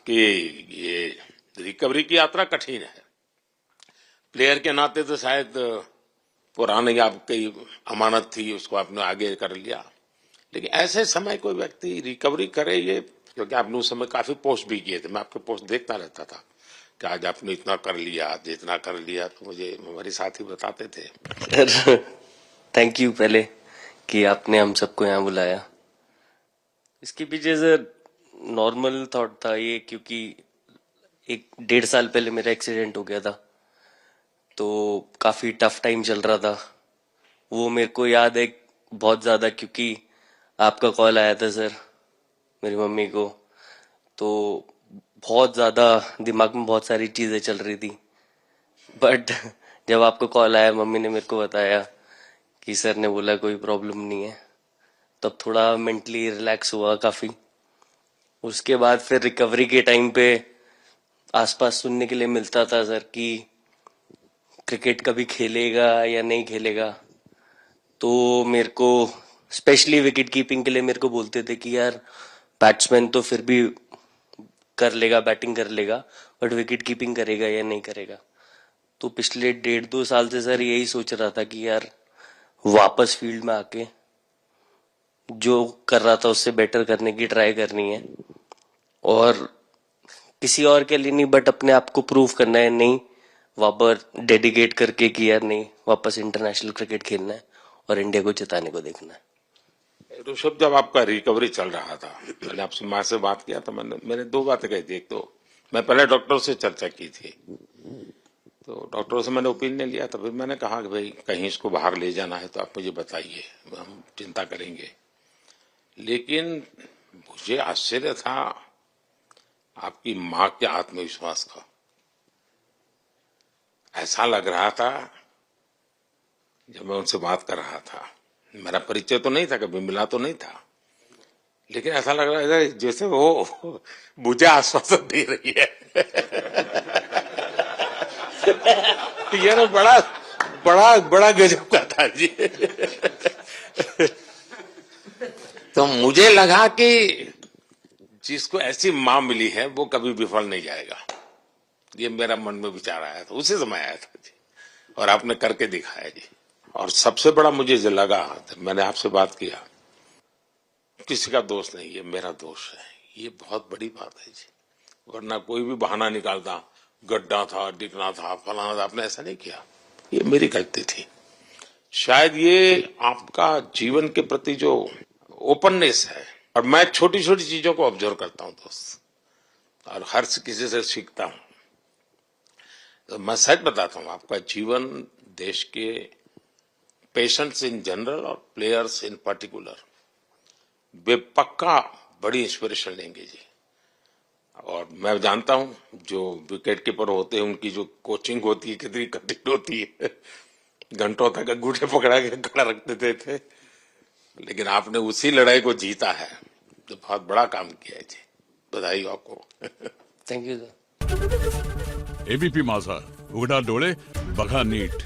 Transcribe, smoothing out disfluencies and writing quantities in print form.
आपकी ये रिकवरी की यात्रा कठिन है। प्लेयर के नाते तो शायद पुरानी आपकी अमानत थी, उसको आपने आगे कर लिया, लेकिन ऐसे समय कोई व्यक्ति रिकवरी करे, ये क्योंकि आपने उस समय काफी पोस्ट भी किए थे, मैं आपके पोस्ट देखता रहता था कि आज आपने इतना कर लिया, आज इतना कर लिया, तो मुझे हमारे साथी बताते थे। सर थैंक यू पहले कि आपने हम सबको यहाँ बुलाया। इसके पीछे सर नॉर्मल थॉट था ये, क्योंकि 1-1.5 साल पहले मेरा एक्सीडेंट हो गया था, तो काफी टफ टाइम चल रहा था। वो मेरे को याद है बहुत ज्यादा, क्योंकि आपका कॉल आया था सर मेरी मम्मी को, तो बहुत ज्यादा दिमाग में बहुत सारी चीजें चल रही थी। बट जब आपका कॉल आया, मम्मी ने मेरे को बताया कि सर ने बोला कोई प्रॉब्लम नहीं है, तब थोड़ा मेंटली रिलैक्स हुआ काफी। उसके बाद फिर रिकवरी के टाइम पे आसपास सुनने के लिए मिलता था सर कि क्रिकेट कभी खेलेगा या नहीं खेलेगा, तो मेरे को स्पेशली विकेट कीपिंग के लिए मेरे को बोलते थे कि यार बैट्समैन तो फिर भी कर लेगा, बैटिंग कर लेगा, बट विकेट कीपिंग करेगा या नहीं करेगा। तो पिछले 1.5-2 साल से सर यही सोच रहा था कि यार वापस फील्ड में आके जो कर रहा था उससे बेटर करने की ट्राई करनी है, और किसी और के लिए नहीं बट अपने आप को प्रूव करना है, नहीं वापस डेडिकेट करके कि यार नहीं, वापस इंटरनेशनल क्रिकेट खेलना है और इंडिया को जिताने को देखना है। ऋषभ, जब आपका रिकवरी चल रहा था, मैंने आपसे माँ से बात किया था, मैंने दो बातें कही थी। एक तो मैं पहले डॉक्टर से चर्चा की थी, तो डॉक्टरों से मैंने ओपिनियन लिया था, फिर मैंने कहा कि भाई कहीं इसको बाहर ले जाना है तो आप मुझे बताइए, हम चिंता करेंगे। लेकिन मुझे आश्चर्य था आपकी माँ के आत्मविश्वास का। ऐसा लग रहा था जब मैं उनसे बात कर रहा था, मेरा परिचय तो नहीं था, कभी मिला तो नहीं था, लेकिन ऐसा लग रहा है जैसे वो मुझे आश्वासन दे रही है। ये ना बड़ा बड़ा बड़ा गजब का था जी। तो मुझे लगा कि जिसको ऐसी मां मिली है वो कभी विफल नहीं जाएगा, ये मेरा मन में विचार आया था, उसी समय आया था जी, और आपने करके दिखाया जी। और सबसे बड़ा मुझे जो लगा, मैंने आपसे बात किया, किसी का दोष नहीं, ये मेरा दोष है, ये बहुत बड़ी बात है जी। वरना कोई भी बहाना निकालता, गड्ढा था, डिगना था, फलाना था, आपने ऐसा नहीं किया, ये मेरी गलती थी। शायद ये आपका जीवन के प्रति जो ओपननेस है, और मैं छोटी छोटी चीजों को ऑब्जर्व करता हूं दोस्त, और हर किसी से सीखता हूं। तो मैं सच बताता हूं, आपका जीवन देश के पेशेंट्स इन जनरल और प्लेयर्स इन पर्टिकुलर वे पक्का बड़ी इंस्पिरेशन लेंगे जी। और मैं जानता हूं जो विकेट कीपर होते हैं उनकी जो कोचिंग होती है कितनी कठिन होती है, घंटों तक अंगूठे पकड़ा के खड़ा रख देते थे, लेकिन आपने उसी लड़ाई को जीता है, तो बहुत बड़ा काम किया है जी, बधाई हो आपको। Thank you sir. एबीपी माझा, उघडा डोळे बघा नीट।